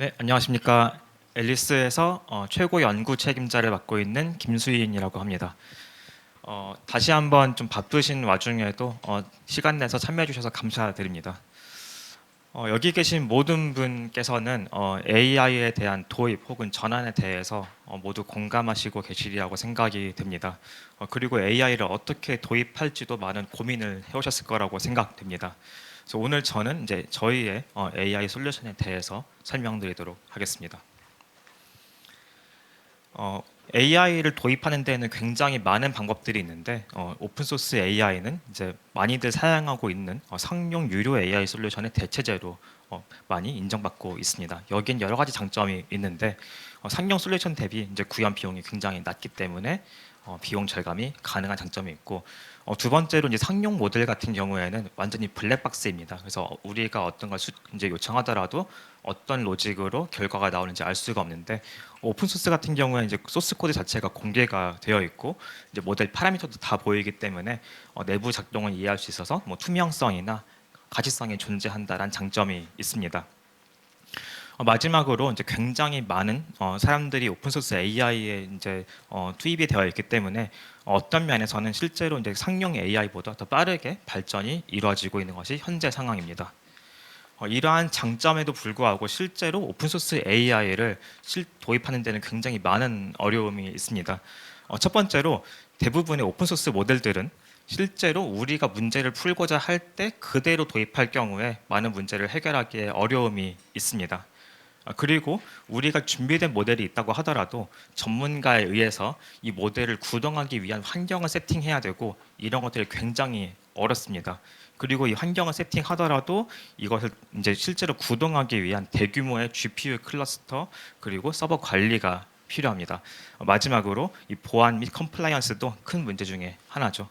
네, 안녕하십니까. 앨리스에서 최고 연구 책임자를 맡고 있는 김수인이라고 합니다. 다시 한번 좀 바쁘신 와중에도 시간 내서 참여해 주셔서 감사드립니다. 여기 계신 모든 분께서는 AI에 대한 도입 혹은 전환에 대해서 모두 공감하시고 계시리라고 생각이 됩니다. 그리고 AI를 어떻게 도입할지도 많은 고민을 해오셨을 거라고 생각됩니다. 그래서 오늘 저는 이제 저희의 AI 솔루션에 대해서 설명드리도록 하겠습니다. AI를 도입하는 데는 굉장히 많은 방법들이 있는데 오픈소스 AI는 이제 많이들 사용하고 있는 상용 유료 AI 솔루션의 대체제로 많이 인정받고 있습니다. 여긴 여러 가지 장점이 있는데 상용 솔루션 대비 이제 구현 비용이 굉장히 낮기 때문에 비용 절감이 가능한 장점이 있고 두 번째로 이제 상용 모델 같은 경우에는 완전히 블랙박스입니다. 그래서 우리가 어떤 걸 이제 요청하더라도 어떤 로직으로 결과가 나오는지 알 수가 없는데 오픈 소스 같은 경우에 이제 소스 코드 자체가 공개가 되어 있고 이제 모델 파라미터도 다 보이기 때문에 내부 작동을 이해할 수 있어서 뭐 투명성이나 가시성이 존재한다는 장점이 있습니다. 마지막으로 이제 굉장히 많은 사람들이 오픈소스 AI에 이제 투입이 되어 있기 때문에 어떤 면에서는 실제로 이제 상용 AI보다 더 빠르게 발전이 이루어지고 있는 것이 현재 상황입니다. 이러한 장점에도 불구하고 실제로 오픈소스 AI를 도입하는 데는 굉장히 많은 어려움이 있습니다. 첫 번째로 대부분의 오픈소스 모델들은 실제로 우리가 문제를 풀고자 할 때 그대로 도입할 경우에 많은 문제를 해결하기에 어려움이 있습니다. 그리고 우리가 준비된 모델이 있다고 하더라도 전문가에 의해서 이 모델을 구동하기 위한 환경을 세팅해야 되고 이런 것들이 굉장히 어렵습니다. 그리고 이 환경을 세팅하더라도 이것을 이제 실제로 구동하기 위한 대규모의 GPU 클러스터 그리고 서버 관리가 필요합니다. 마지막으로 이 보안 및 컴플라이언스도 큰 문제 중에 하나죠.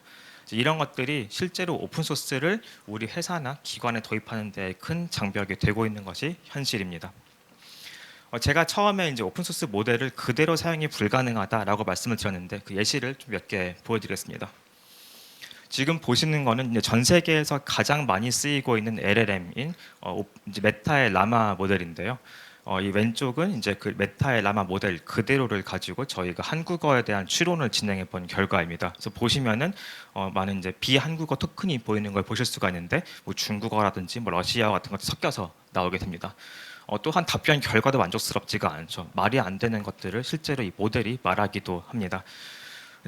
이런 것들이 실제로 오픈 소스를 우리 회사나 기관에 도입하는 데 큰 장벽이 되고 있는 것이 현실입니다. 제가 처음에 이제 오픈소스 모델을 그대로 사용이 불가능하다라고 말씀을 드렸는데 그 예시를 좀 몇 개 보여드리겠습니다. 지금 보시는 거는 이제 전 세계에서 가장 많이 쓰이고 있는 LLM인 이제 메타의 라마 모델인데요. 이 왼쪽은 이제 그 메타의 라마 모델 그대로를 가지고 저희가 한국어에 대한 추론을 진행해 본 결과입니다. 그래서 보시면은 많은 이제 비한국어 토큰이 보이는 걸 보실 수가 있는데 뭐 중국어라든지 뭐 러시아어 같은 것도 섞여서 나오게 됩니다. 또한 답변 결과도 만족스럽지가 않죠. 말이 안 되는 것들을 실제로 이 모델이 말하기도 합니다.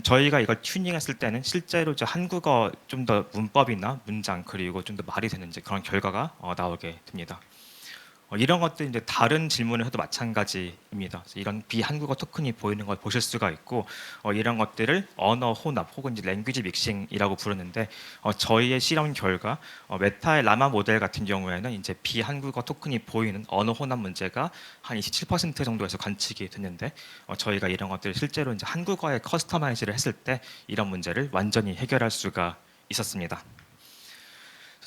저희가 이걸 튜닝했을 때는 실제로 한국어 좀 더 문법이나 문장 그리고 좀 더 말이 되는지 그런 결과가 나오게 됩니다. 이런 것들 이제 다른 질문을 해도 마찬가지입니다. 그래서 이런 비한국어 토큰이 보이는 걸 보실 수가 있고 이런 것들을 언어 혼합 혹은 이제 랭귀지 믹싱이라고 부르는데 저희의 실험 결과 메타의 라마 모델 같은 경우에는 이제 비한국어 토큰이 보이는 언어 혼합 문제가 한 27% 정도에서 관측이 됐는데 저희가 이런 것들을 실제로 이제 한국어에 커스터마이즈를 했을 때 이런 문제를 완전히 해결할 수가 있었습니다.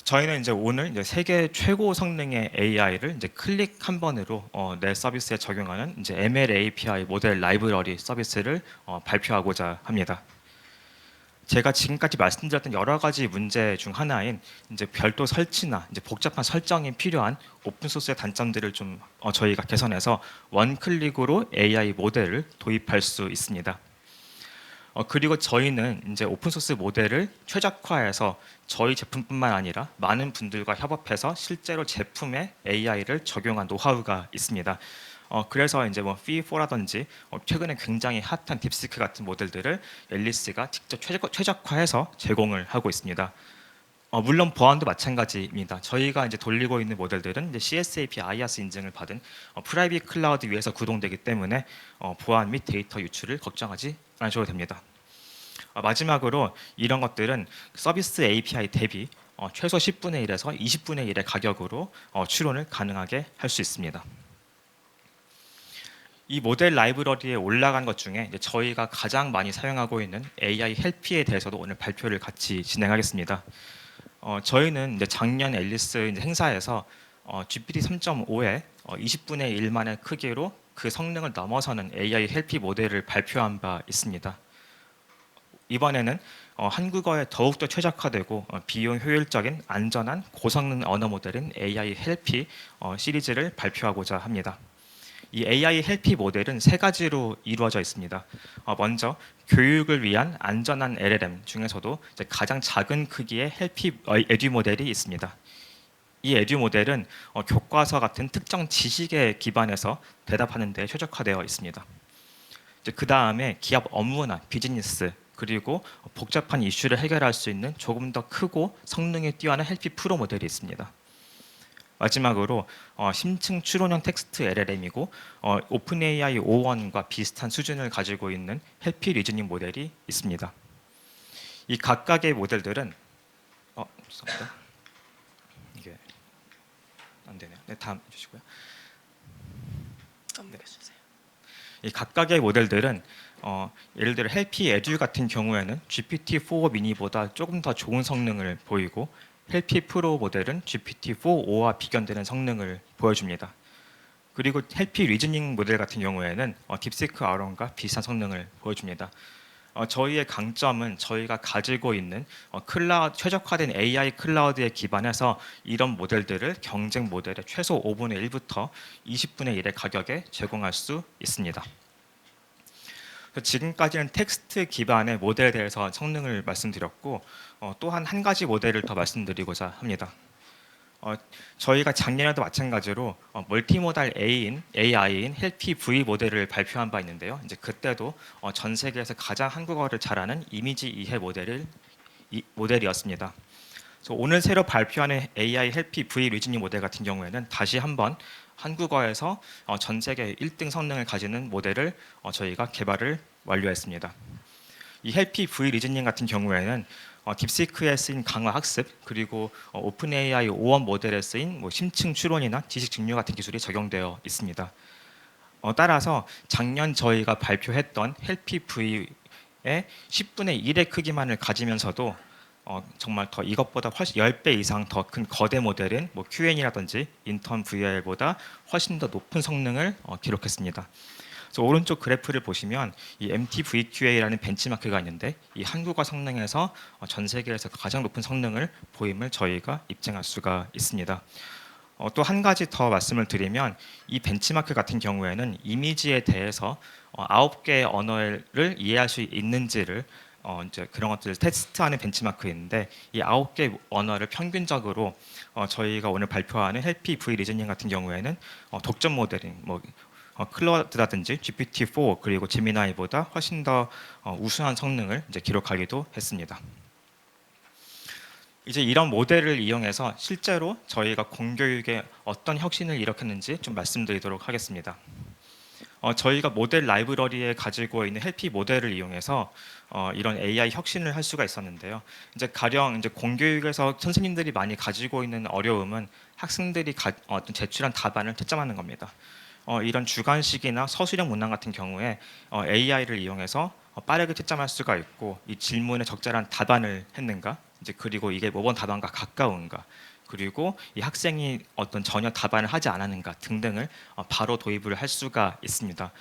저희는 이제 오늘 이제 세계 최고 성능의 AI를 이제 클릭 한 번으로 내 서비스에 적용하는 이제 ML API 모델 라이브러리 서비스를 발표하고자 합니다. 제가 지금까지 말씀드렸던 여러 가지 문제 중 하나인 이제 별도 설치나 이제 복잡한 설정이 필요한 오픈 소스의 단점들을 좀 저희가 개선해서 원 클릭으로 AI 모델을 도입할 수 있습니다. 그리고 저희는 이제 오픈소스 모델을 최적화해서 저희 제품뿐만 아니라 많은 분들과 협업해서 실제로 제품에 AI를 적용한 노하우가 있습니다. 그래서 이제 뭐 V4라든지 최근에 굉장히 핫한 딥시크 같은 모델들을 앨리스가 직접 최적화해서 제공을 하고 있습니다. 물론 보안도 마찬가지입니다. 저희가 이제 돌리고 있는 모델들은 이제 CSAP, IaaS 인증을 받은 프라이빗 클라우드 위에서 구동되기 때문에 보안 및 데이터 유출을 걱정하지 않으셔도 됩니다. 마지막으로 이런 것들은 서비스 API 대비 최소 10분의 1에서 20분의 1의 가격으로 추론을 가능하게 할 수 있습니다. 이 모델 라이브러리에 올라간 것 중에 이제 저희가 가장 많이 사용하고 있는 AI 헬피에 대해서도 오늘 발표를 같이 진행하겠습니다. 저희는 이제 작년 앨리스 이제 행사에서 GPT 3.5의 20분의 1만의 크기로 그 성능을 넘어서는 AI 헬피 모델을 발표한 바 있습니다. 이번에는 한국어에 더욱더 최적화되고 비용 효율적인 안전한 고성능 언어 모델인 AI 헬피 시리즈를 발표하고자 합니다. 이 AI 헬피 모델은 세 가지로 이루어져 있습니다. 먼저 교육을 위한 안전한 LLM 중에서도 이제 가장 작은 크기의 헬피 에듀 모델이 있습니다. 이 에듀 모델은 교과서 같은 특정 지식에 기반해서 대답하는 데 최적화되어 있습니다. 그 다음에 기업 업무나 비즈니스 그리고 복잡한 이슈를 해결할 수 있는 조금 더 크고 성능이 뛰어난 헬피 프로 모델이 있습니다. 마지막으로 심층 추론형 텍스트 LLM이고 오픈 AI O1과 비슷한 수준을 가지고 있는 헬피 리즈닝 모델이 있습니다. 이 각각의 모델들은 죄송합니다. 이게 안 되네요. 네, 다음 주시고요. 넘겨주세요. 이 각각의 모델들은 예를 들어 헬피 에듀 같은 경우에는 GPT-4 미니보다 조금 더 좋은 성능을 보이고 헬피 프로 모델은 GPT-4.5와 비견되는 성능을 보여줍니다. 그리고 헬피 리즈닝 모델 같은 경우에는 딥시크 R1과 비슷한 성능을 보여줍니다. 저희의 강점은 저희가 가지고 있는 최적화된 AI 클라우드에 기반해서 이런 모델들을 경쟁 모델의 최소 5분의 1부터 20분의 1의 가격에 제공할 수 있습니다. 지금까지는 텍스트 기반의 모델에 대해서 성능을 말씀드렸고 또한 한 가지 모델을 더 말씀드리고자 합니다. 저희가 작년에도 마찬가지로 멀티모달 AI인 헬피 V 모델을 발표한 바 있는데요. 이제 그때도 전 세계에서 가장 한국어를 잘하는 이미지 이해 모델이었습니다. 오늘 새로 발표하는 AI 헬피 V 리즈닝 모델 같은 경우에는 다시 한번 한국어에서 전 세계 1등 성능을 가지는 모델을 저희가 개발을 완료했습니다. 이 헬피 V 리즈닝 같은 경우에는 딥시크에 쓰인 강화 학습 그리고 오픈 AI O1 모델에 쓰인 심층 추론이나 지식 증명 같은 기술이 적용되어 있습니다. 따라서 작년 저희가 발표했던 헬피 V의 10분의 1의 크기만을 가지면서도 정말 더 이것보다 훨씬 10배 이상 더 큰 거대 모델인 QN이라든지 인턴 VL보다 훨씬 더 높은 성능을 기록했습니다. 그래서 오른쪽 그래프를 보시면 이 MTVQA라는 벤치마크가 있는데 이 한국어 성능에서 전 세계에서 가장 높은 성능을 보임을 저희가 입증할 수가 있습니다. 또 한 가지 더 말씀을 드리면 이 벤치마크 같은 경우에는 이미지에 대해서 9개의 언어를 이해할 수 있는지를 이제 그런 것들을 테스트하는 벤치마크인데 이 9개 언어를 평균적으로 저희가 오늘 발표하는 헬피 V 리즈닝 같은 경우에는 독점 모델인 클로드라든지 GPT-4 그리고 제미나이보다 훨씬 더 우수한 성능을 이제 기록하기도 했습니다. 이제 이런 모델을 이용해서 실제로 저희가 공교육에 어떤 혁신을 일으켰는지 좀 말씀드리도록 하겠습니다. 저희가 모델 라이브러리에 가지고 있는 헬피 모델을 이용해서 이런 AI 혁신을 할 수가 있었는데요. 이제 가령 이제 공교육에서 선생님들이 많이 가지고 있는 어려움은 학생들이 어떤 제출한 답안을 채점하는 겁니다. 이런 주관식이나 서술형 문항 같은 경우에 AI를 이용해서 빠르게 채점할 수가 있고 이 질문에 적절한 답안을 했는가, 이제 그리고 이게 모범 답안과 가까운가, 그리고 이 학생이 어떤 전혀 답안을 하지 않았는가 등등을 바로 도입을 할 수가 있습니다.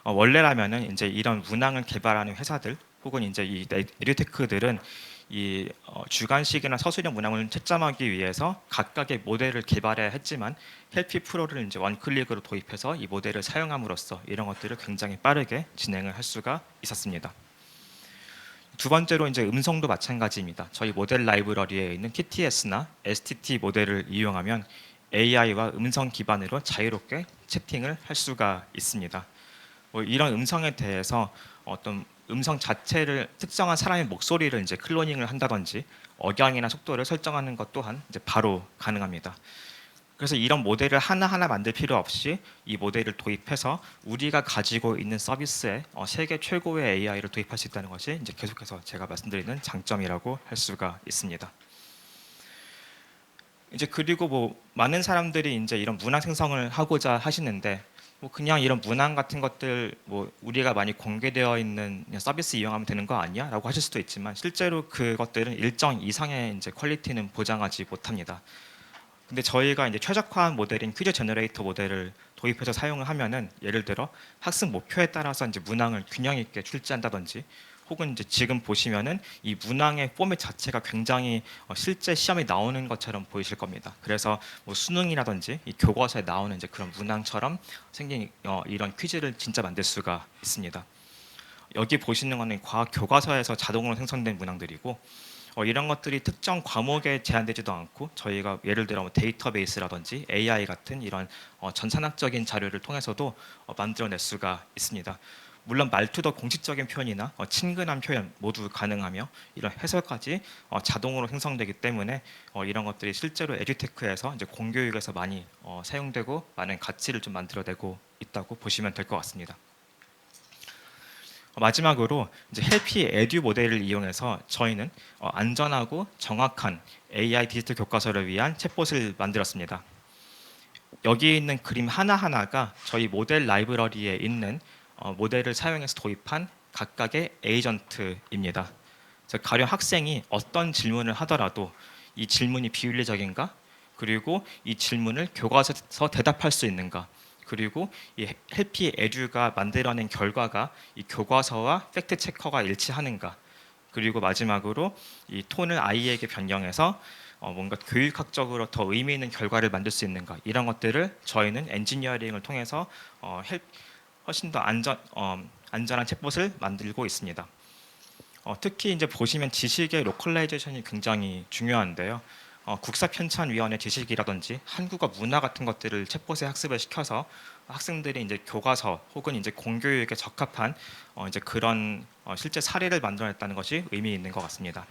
원래라면은 이제 이런 문항을 개발하는 회사들 혹은 이제 이 에듀테크들은 이 주관식이나 서술형 문항을 채점하기 위해서 각각의 모델을 개발해야 했지만 헬피 프로를 이제 원클릭으로 도입해서 이 모델을 사용함으로써 이런 것들을 굉장히 빠르게 진행을 할 수가 있었습니다. 두 번째로 이제 음성도 마찬가지입니다. 저희 모델 라이브러리에 있는 TTS나 STT 모델을 이용하면 AI와 음성 기반으로 자유롭게 채팅을 할 수가 있습니다. 이런 음성에 대해서 어떤 음성 자체를 특정한 사람의 목소리를 이제 클로닝을 한다든지 억양이나 속도를 설정하는 것 또한 이제 바로 가능합니다. 그래서 이런 모델을 하나하나 만들 필요 없이 이 모델을 도입해서 우리가 가지고 있는 서비스에 세계 최고의 AI를 도입할 수 있다는 것이 이제 계속해서 제가 말씀드리는 장점이라고 할 수가 있습니다. 이제 그리고 많은 사람들이 이제 이런 문항 생성을 하고자 하시는데 그냥 이런 문항 같은 것들 우리가 많이 공개되어 있는 서비스 이용하면 되는 거 아니야?라고 하실 수도 있지만 실제로 그것들은 일정 이상의 이제 퀄리티는 보장하지 못합니다. 근데 저희가 이제 최적화한 모델인 퀴즈 제너레이터 모델을 도입해서 사용을 하면은 예를 들어 학습 목표에 따라서 이제 문항을 균형 있게 출제한다든지 혹은 이제 지금 보시면은 이 문항의 포맷 자체가 굉장히 실제 시험에 나오는 것처럼 보이실 겁니다. 그래서 뭐 수능이라든지 이 교과서에 나오는 이제 그런 문항처럼 생긴 이런 퀴즈를 진짜 만들 수가 있습니다. 여기 보시는 거는 과학 교과서에서 자동으로 생성된 문항들이고 이런 것들이 특정 과목에 제한되지도 않고 저희가 예를 들어 뭐 데이터베이스라든지 AI 같은 이런 전산학적인 자료를 통해서도 만들어낼 수가 있습니다. 물론 말투도 공식적인 표현이나 친근한 표현 모두 가능하며 이런 해설까지 자동으로 생성되기 때문에 이런 것들이 실제로 에듀테크에서 이제 공교육에서 많이 사용되고 많은 가치를 좀 만들어내고 있다고 보시면 될 것 같습니다. 마지막으로 이제 헬피 에듀 모델을 이용해서 저희는 안전하고 정확한 AI 디지털 교과서를 위한 챗봇을 만들었습니다. 여기 있는 그림 하나하나가 저희 모델 라이브러리에 있는 모델을 사용해서 도입한 각각의 에이전트입니다. 가령 학생이 어떤 질문을 하더라도 이 질문이 비윤리적인가? 그리고 이 질문을 교과서에서 대답할 수 있는가? 그리고 이 헬피 에듀가 만들어낸 결과가 이 교과서와 팩트 체커가 일치하는가? 그리고 마지막으로 이 톤을 아이에게 변경해서 뭔가 교육학적으로 더 의미 있는 결과를 만들 수 있는가? 이런 것들을 저희는 엔지니어링을 통해서 훨씬 더 안전한 챗봇을 만들고 있습니다. 특히 이제 보시면 지식의 로컬라이제이션이 굉장히 중요한데요. 국사편찬위원회 지식이라든지 한국어 문화 같은 것들을 챗봇에 학습을 시켜서 학생들이 이제 교과서 혹은 이제 공교육에 적합한 이제 그런 실제 사례를 만들어냈다는 것이 의미 있는 것 같습니다.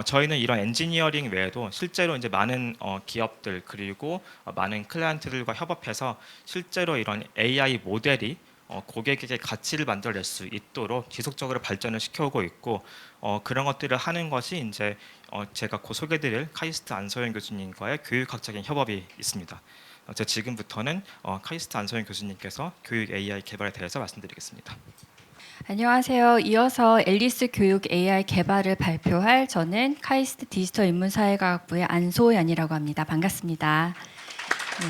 저희는 이런 엔지니어링 외에도 실제로 이제 많은 기업들 그리고 많은 클라이언트들과 협업해서 실제로 이런 AI 모델이 고객에게 가치를 만들어낼 수 있도록 지속적으로 발전을 시켜오고 있고 그런 것들을 하는 것이 이제 제가 곧 소개드릴 카이스트 안소영 교수님과의 교육학적인 협업이 있습니다. 제가 지금부터는 카이스트 안소영 교수님께서 교육 AI 개발에 대해서 말씀드리겠습니다. 안녕하세요. 이어서 앨리스 교육 AI 개발을 발표할 저는 카이스트 디지털 인문사회과학부의 안소연이라고 합니다. 반갑습니다. 네.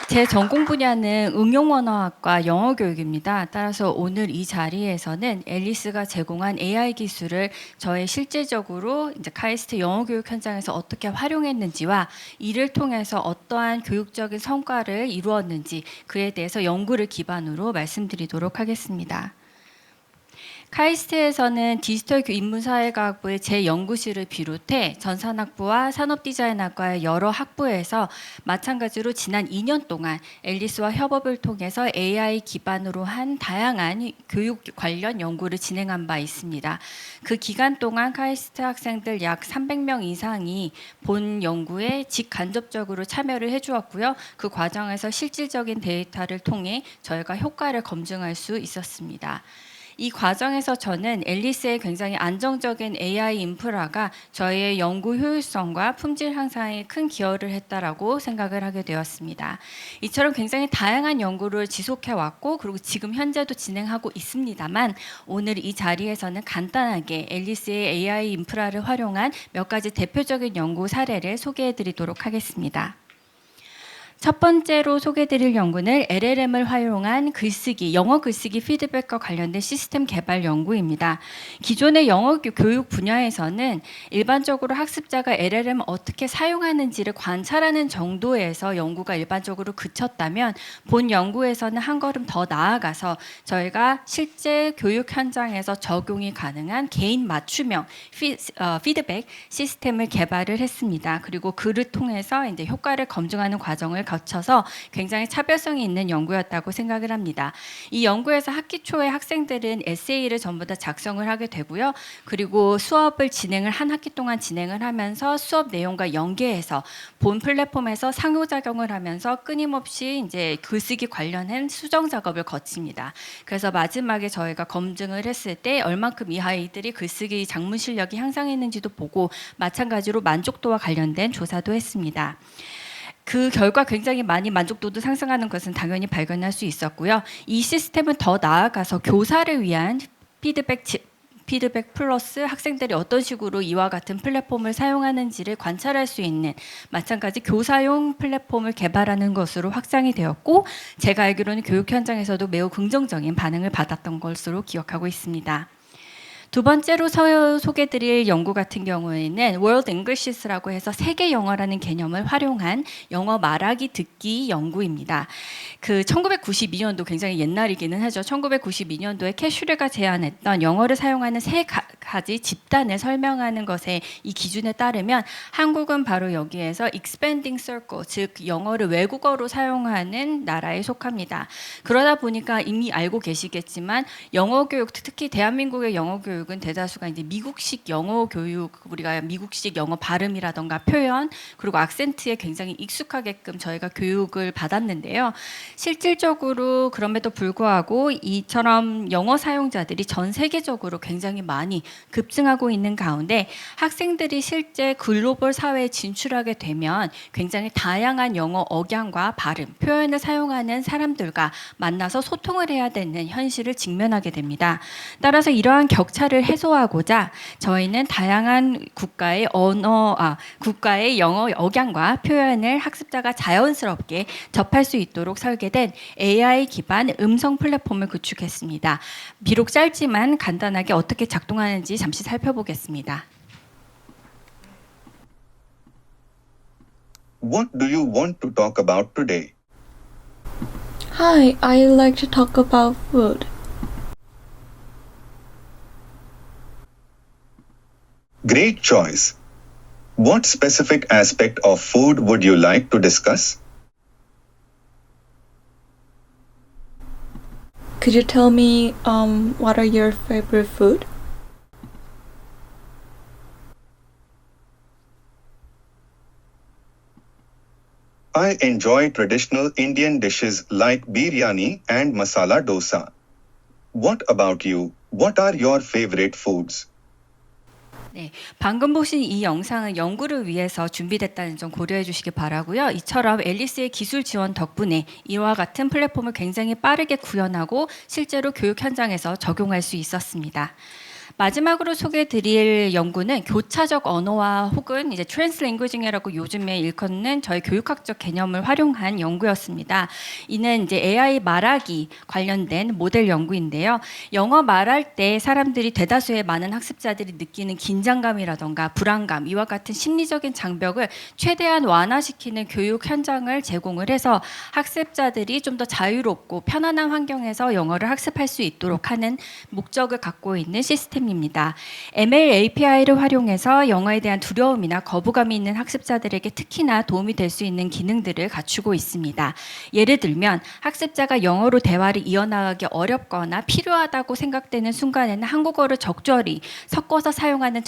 제 전공 분야는 응용언어학과 영어교육입니다. 따라서 오늘 이 자리에서는 앨리스가 제공한 AI 기술을 저의 실제적으로 이제 카이스트 영어교육 현장에서 어떻게 활용했는지와 이를 통해서 어떠한 교육적인 성과를 이루었는지 그에 대해서 연구를 기반으로 말씀드리도록 하겠습니다. 카이스트에서는 디지털 인문사회과학부의 제 연구실을 비롯해 전산학부와 산업디자인학과의 여러 학부에서 마찬가지로 지난 2년 동안 앨리스와 협업을 통해서 AI 기반으로 한 다양한 교육 관련 연구를 진행한 바 있습니다. 그 기간 동안 카이스트 학생들 약 300명 이상이 본 연구에 직간접적으로 참여를 해주었고요. 그 과정에서 실질적인 데이터를 통해 저희가 효과를 검증할 수 있었습니다. 이 과정에서 저는 앨리스의 굉장히 안정적인 AI 인프라가 저희의 연구 효율성과 품질 향상에 큰 기여를 했다라고 생각을 하게 되었습니다. 이처럼 굉장히 다양한 연구를 지속해 왔고 그리고 지금 현재도 진행하고 있습니다만 오늘 이 자리에서는 간단하게 앨리스의 AI 인프라를 활용한 몇 가지 대표적인 연구 사례를 소개해 드리도록 하겠습니다. 첫 번째로 소개드릴 연구는 LLM을 활용한 글쓰기, 영어 글쓰기 피드백과 관련된 시스템 개발 연구입니다. 기존의 영어 교육 분야에서는 일반적으로 학습자가 LLM을 어떻게 사용하는지를 관찰하는 정도에서 연구가 일반적으로 그쳤다면 본 연구에서는 한 걸음 더 나아가서 저희가 실제 교육 현장에서 적용이 가능한 개인 맞춤형 피드백 시스템을 개발을 했습니다. 그리고 그를 통해서 이제 효과를 검증하는 과정을 거쳐서 굉장히 차별성이 있는 연구였다고 생각을 합니다. 이 연구에서 학기 초에 학생들은 에세이를 전부 다 작성을 하게 되고요. 그리고 수업을 한 학기 동안 진행을 하면서 수업 내용과 연계해서 본 플랫폼에서 상호작용을 하면서 끊임없이 이제 글쓰기 관련한 수정 작업을 거칩니다. 그래서 마지막에 저희가 검증을 했을 때 얼만큼 이 아이들이 글쓰기 작문 실력이 향상했는지도 보고 마찬가지로 만족도와 관련된 조사도 했습니다. 그 결과 굉장히 많이 만족도도 상승하는 것은 당연히 발견할 수 있었고요. 이 시스템은 더 나아가서 교사를 위한 피드백 플러스 학생들이 어떤 식으로 이와 같은 플랫폼을 사용하는지를 관찰할 수 있는 마찬가지 교사용 플랫폼을 개발하는 것으로 확장이 되었고 제가 알기로는 교육 현장에서도 매우 긍정적인 반응을 받았던 것으로 기억하고 있습니다. 두 번째로 소개드릴 연구 같은 경우에는 World Englishes라고 해서 세계 영어라는 개념을 활용한 영어 말하기 듣기 연구입니다. 그 1992년도 굉장히 옛날이기는 하죠. 1992년도에 캐슈레가 제안했던 영어를 사용하는 세 가지 집단을 설명하는 것에 이 기준에 따르면 한국은 바로 여기에서 expanding circle, 즉 영어를 외국어로 사용하는 나라에 속합니다. 그러다 보니까 이미 알고 계시겠지만 영어 교육, 특히 대한민국의 영어 교육은 대다수가 이제 미국식 영어 교육, 우리가 미국식 영어 발음이라던가 표현 그리고 악센트에 굉장히 익숙하게끔 저희가 교육을 받았는데요. 실질적으로 그럼에도 불구하고 이처럼 영어 사용자들이 전 세계적으로 굉장히 많이 급증하고 있는 가운데 학생들이 실제 글로벌 사회에 진출하게 되면 굉장히 다양한 영어 억양과 발음, 표현을 사용하는 사람들과 만나서 소통을 해야 되는 현실을 직면하게 됩니다. 따라서 이러한 격차를 해소하고자 저희는 다양한 국가의 영어 억양과 표현을 학습자가 자연스럽게 접할 수 있도록 설계된 AI 기반 음성 플랫폼을 구축했습니다. 비록 짧지만 간단하게 어떻게 작동하는지 잠시 살펴보겠습니다. What do you want to talk about today? Hi, I'd like to talk about food. Great choice. What specific aspect of food would you like to discuss? Could you tell me what are your favorite food? I enjoy traditional Indian dishes like biryani and masala dosa. What about you? What are your favorite foods? 네, 방금 보신 이 영상은 연구를 위해서 준비됐다는 점 고려해 주시기 바라고요. 이처럼 앨리스의 기술 지원 덕분에 이와 같은 플랫폼을 굉장히 빠르게 구현하고 실제로 교육 현장에서 적용할 수 있었습니다. 마지막으로 소개해드릴 연구는 교차적 언어화 혹은 이제 트랜스랭귀징이라고 요즘에 일컫는 저희 교육학적 개념을 활용한 연구였습니다. 이는 이제 AI 말하기 관련된 모델 연구인데요. 영어 말할 때 사람들이 대다수의 많은 학습자들이 느끼는 긴장감이라던가 불안감 이와 같은 심리적인 장벽을 최대한 완화시키는 교육 현장을 제공을 해서 학습자들이 좀 더 자유롭고 편안한 환경에서 영어를 학습할 수 있도록 하는 목적을 갖고 있는 시스템입니다. ML API를 활용해서 영어에 대한 두려움이나 거부감이 있는 학습자들에게 특히나 도움이 될 수 있는 기능들을 갖추고 있습니다. 예를 들면 학습자가 영어로 대화를 이어나가기 어렵거나 필요하다고 생각되는 순간에는 한국어를 적절히 섞어서 사용하는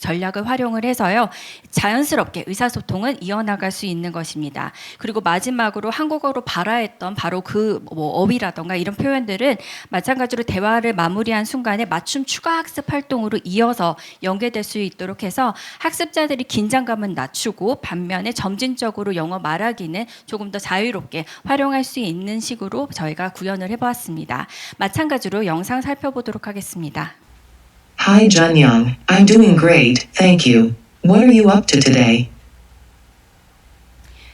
전략을 활용을 해서요. 자연스럽게 의사소통을 이어나갈 수 있는 것입니다. 그리고 마지막으로 한국어로 발화했던 바로 그 어휘라던가 이런 표현들은 마찬가지로 대화를 마무리한 순간에 맞춤 추가 학습 활동으로 이어서 연계될 수 있도록 해서 학습자들이 긴장감은 낮추고 반면에 점진적으로 영어 말하기는 조금 더 자유롭게 활용할 수 있는 식으로 저희가 구현을 해보았습니다. 마찬가지로 영상 살펴보도록 하겠습니다. Hi Junyoung, I'm doing great, thank you. What are you up to today?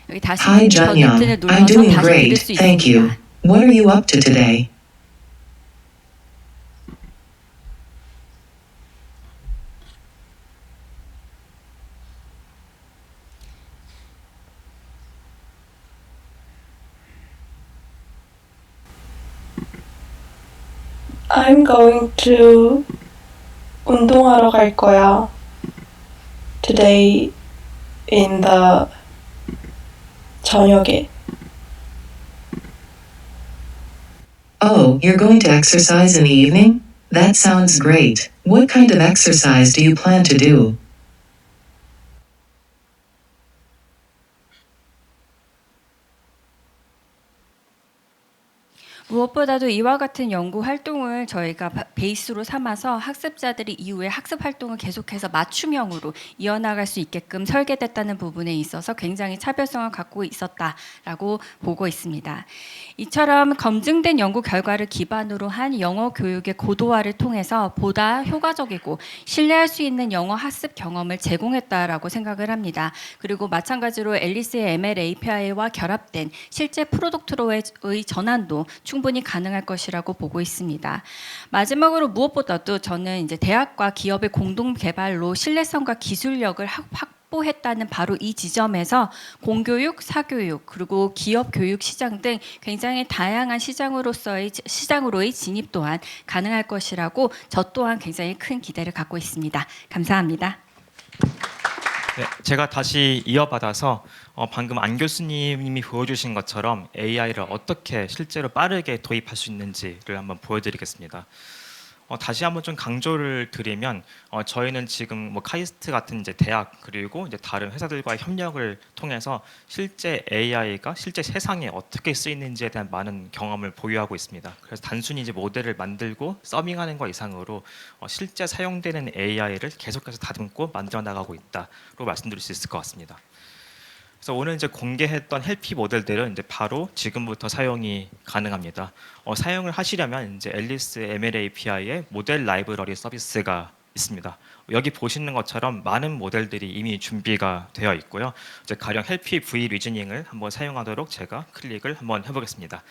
여기 다시 Hi 저 버튼을 Junyoung, I'm 눌러서 doing 다시 들을 great, 수 thank you. 있습니다. What are you up to today? I'm going to 운동하러 갈 거야. Today in the 저녁에. Oh, you're going to exercise in the evening? That sounds great. What kind of exercise do you plan to do? 무엇보다도 이와 같은 연구 활동을 저희가 베이스로 삼아서 학습자들이 이후에 학습 활동을 계속해서 맞춤형으로 이어나갈 수 있게끔 설계됐다는 부분에 있어서 굉장히 차별성을 갖고 있었다라고 보고 있습니다. 이처럼 검증된 연구 결과를 기반으로 한 영어 교육의 고도화를 통해서 보다 효과적이고 신뢰할 수 있는 영어 학습 경험을 제공했다라고 생각을 합니다. 그리고 마찬가지로 앨리스의 ML API와 결합된 실제 프로덕트로의 전환도 충분히 충분히 가능할 것이라고 보고 있습니다. 마지막으로 무엇보다도 저는 이제 대학과 기업의 공동 개발로 신뢰성과 기술력을 확보했다는 바로 이 지점에서 공교육, 사교육, 그리고 기업 교육 시장 등 굉장히 다양한 시장으로의 진입 또한 가능할 것이라고 저 또한 굉장히 큰 기대를 갖고 있습니다. 감사합니다. 네, 제가 다시 이어받아서 방금 안 교수님이 보여주신 것처럼 AI를 어떻게 실제로 빠르게 도입할 수 있는지를 한번 보여드리겠습니다. 다시 한번 좀 강조를 드리면 저희는 지금 뭐 카이스트 같은 이제 대학 그리고 이제 다른 회사들과의 협력을 통해서 실제 AI가 실제 세상에 어떻게 쓰이는지에 대한 많은 경험을 보유하고 있습니다. 그래서 단순히 이제 모델을 만들고 서밍하는 것 이상으로 실제 사용되는 AI를 계속해서 다듬고 만들어 나가고 있다로 말씀드릴 수 있을 것 같습니다. 그래서 오늘 이제 공개했던 헬피 모델들은 이제 바로 지금부터 사용이 가능합니다. 사용을 하시려면 이제 앨리스 ML API의 모델 라이브러리 서비스가 있습니다. 여기 보시는 것처럼 많은 모델들이 이미 준비가 되어 있고요. 이제 가령 헬피 V 리즈닝을 한번 사용하도록 제가 클릭을 한번 해보겠습니다.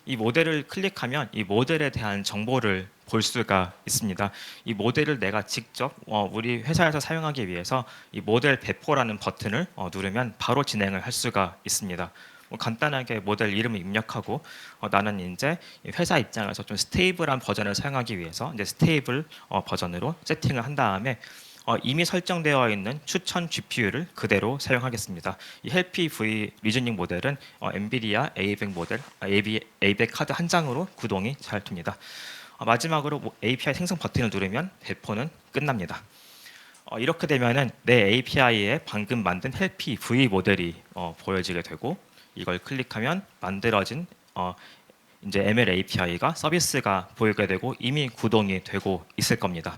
이 모델을 클릭하면 이 모델에 대한 정보를 볼 수가 있습니다. 이 모델을 내가 직접 우리 회사에서 사용하기 위해서 이 모델 배포라는 버튼을 누르면 바로 진행을 할 수가 있습니다. 간단하게 모델 이름을 입력하고 나는 이제 회사 입장에서 좀 스테이블한 버전을 사용하기 위해서 이제 스테이블 버전으로 세팅을 한 다음에 이미 설정되어 있는 추천 GPU를 그대로 사용하겠습니다. 이 헬피 V 리즈닝 모델은 엔비디아 A100 모델, A100 카드 한 장으로 구동이 잘 됩니다. 마지막으로 API 생성 버튼을 누르면 배포는 끝납니다. 이렇게 되면은 내 API에 방금 만든 헬피 V 모델이 보여지게 되고 이걸 클릭하면 만들어진 이제 ML API가 서비스가 보이게 되고 이미 구동이 되고 있을 겁니다.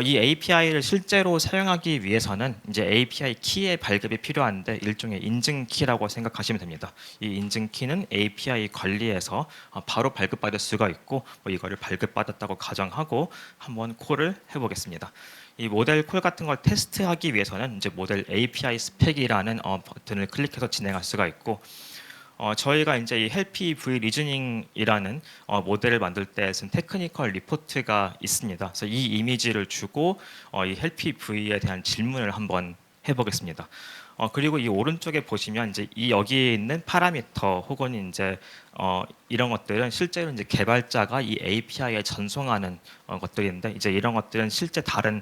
이 API를 실제로 사용하기 위해서는 이제 API 키의 발급이 필요한데 일종의 인증 키라고 생각하시면 됩니다. 이 인증 키는 API 관리에서 바로 발급받을 수가 있고 이거를 발급받았다고 가정하고 한번 콜을 해보겠습니다. 이 모델 콜 같은 걸 테스트하기 위해서는 이제 모델 API 스펙이라는 버튼을 클릭해서 진행할 수가 있고 저희가 이제 이 헬피 V 리즈닝이라는 모델을 만들 때 쓴 테크니컬 리포트가 있습니다. 그래서 이 이미지를 주고 이 헬피 V에 대한 질문을 한번 해보겠습니다. 그리고 이 오른쪽에 보시면 이제 이 여기에 있는 파라미터 혹은 이제 이런 것들은 실제로 이제 개발자가 이 API에 전송하는 것들인데 이제 이런 것들은 실제 다른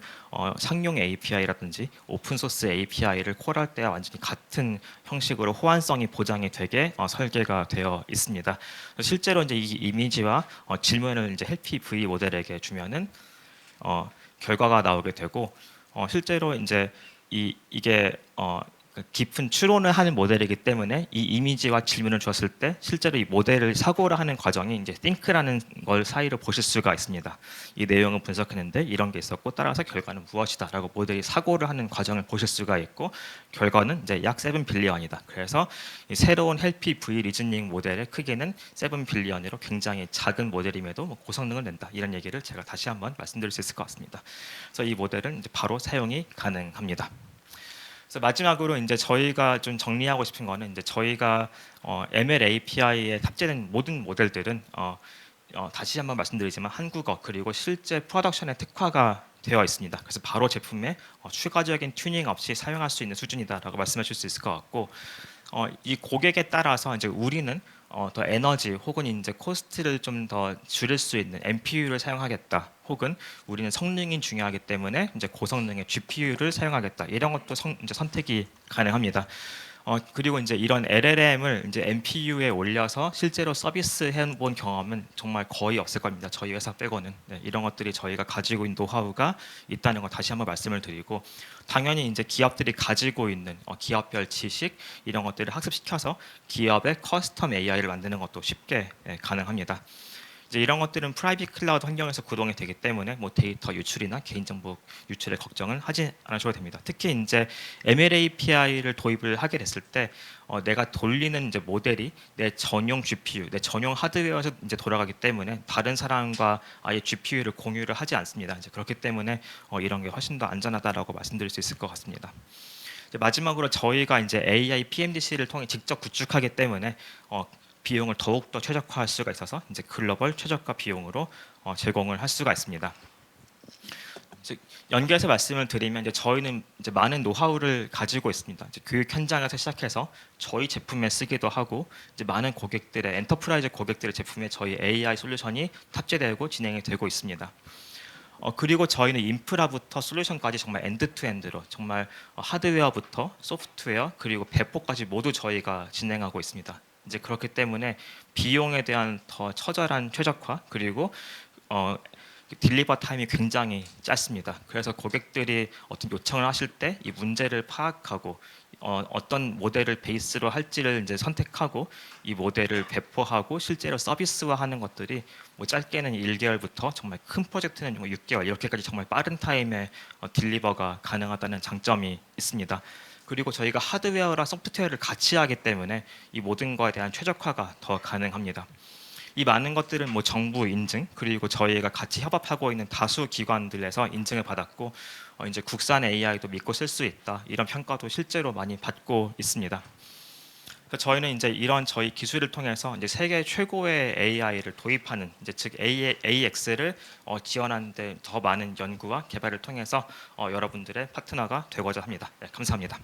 상용 API라든지 오픈 소스 API를 콜할 때와 완전히 같은 형식으로 호환성이 보장이 되게 설계가 되어 있습니다. 실제로 이제 이 이미지와 질문을 이제 헬피 V 모델에게 주면은 결과가 나오게 되고 실제로 이제 이게 깊은 추론을 하는 모델이기 때문에 이 이미지와 질문을 주었을 때 실제로 이 모델을 사고를 하는 과정이 이제 think라는 걸 사이로 보실 수가 있습니다. 이 내용을 분석했는데 이런 게 있었고 따라서 결과는 무엇이다라고 모델이 사고를 하는 과정을 보실 수가 있고 결과는 이제 약 7 빌리언이다. 그래서 이 새로운 헬피 V 리즈닝 모델의 크기는 7 빌리언으로 굉장히 작은 모델임에도 고성능을 낸다. 이런 얘기를 제가 다시 한번 말씀드릴 수 있을 것 같습니다. 그래서 이 모델은 이제 바로 사용이 가능합니다. 그래서 마지막으로 이제 저희가 좀 정리하고 싶은 거는 이제 저희가 ML API에 탑재된 모든 모델들은 다시 한번 말씀드리지만 한국어 그리고 실제 프로덕션에 특화가 되어 있습니다. 그래서 바로 제품에 추가적인 튜닝 없이 사용할 수 있는 수준이다라고 말씀하실 수 있을 것 같고 이 고객에 따라서 이제 우리는 더 에너지 혹은 이제 코스트를 좀 더 줄일 수 있는 NPU를 사용하겠다. 혹은 우리는 성능이 중요하기 때문에 이제 고성능의 GPU를 사용하겠다. 이런 것도 이제 선택이 가능합니다. 그리고 이제 이런 LLM을 이제 NPU에 올려서 실제로 서비스해 본 경험은 정말 거의 없을 겁니다. 저희 회사 빼고는. 네, 이런 것들이 저희가 가지고 있는 노하우가 있다는 거 다시 한번 말씀을 드리고 당연히 이제 기업들이 가지고 있는 기업별 지식 이런 것들을 학습시켜서 기업의 커스텀 AI를 만드는 것도 쉽게 가능합니다. 이제 이런 것들은 프라이빗 클라우드 환경에서 구동이 되기 때문에 뭐 데이터 유출이나 개인정보 유출의 걱정은 하지 않으셔도 됩니다. 특히 이제 ML API를 도입을 하게 됐을 때 내가 돌리는 이제 모델이 내 전용 GPU, 내 전용 하드웨어에서 이제 돌아가기 때문에 다른 사람과 아예 GPU를 공유를 하지 않습니다. 이제 그렇기 때문에 이런 게 훨씬 더 안전하다라고 말씀드릴 수 있을 것 같습니다. 이제 마지막으로 저희가 이제 AI PMDC를 통해 직접 구축하기 때문에 비용을 더욱 더 최적화할 수가 있어서 이제 글로벌 최저가 비용으로 제공을 할 수가 있습니다. 즉, 연계해서 말씀을 드리면 이제 저희는 이제 많은 노하우를 가지고 있습니다. 이제 교육 현장에서 시작해서 저희 제품에 쓰기도 하고 이제 많은 고객들의 엔터프라이즈 고객들의 제품에 저희 AI 솔루션이 탑재되고 진행이 되고 있습니다. 그리고 저희는 인프라부터 솔루션까지 정말 엔드투엔드로 정말 하드웨어부터 소프트웨어 그리고 배포까지 모두 저희가 진행하고 있습니다. 이제 그렇기 때문에 비용에 대한 더 처절한 최적화 그리고 딜리버 타임이 굉장히 짧습니다. 그래서 고객들이 어떤 요청을 하실 때 이 문제를 파악하고 어떤 모델을 베이스로 할지를 이제 선택하고 이 모델을 배포하고 실제로 서비스화하는 것들이 뭐 짧게는 1개월부터 정말 큰 프로젝트는 6개월 이렇게까지 정말 빠른 타임에 딜리버가 가능하다는 장점이 있습니다. 그리고 저희가 하드웨어랑 소프트웨어를 같이 하기 때문에 이 모든 거에 대한 최적화가 더 가능합니다. 이 많은 것들은 뭐 정부 인증 그리고 저희가 같이 협업하고 있는 다수 기관들에서 인증을 받았고 이제 국산 AI도 믿고 쓸 수 있다 이런 평가도 실제로 많이 받고 있습니다. 그래서 저희는 이제 이런 저희 기술을 통해서 이제 세계 최고의 AI를 도입하는 이제 즉 AX를 지원하는데 더 많은 연구와 개발을 통해서 여러분들의 파트너가 되고자 합니다. 네, 감사합니다.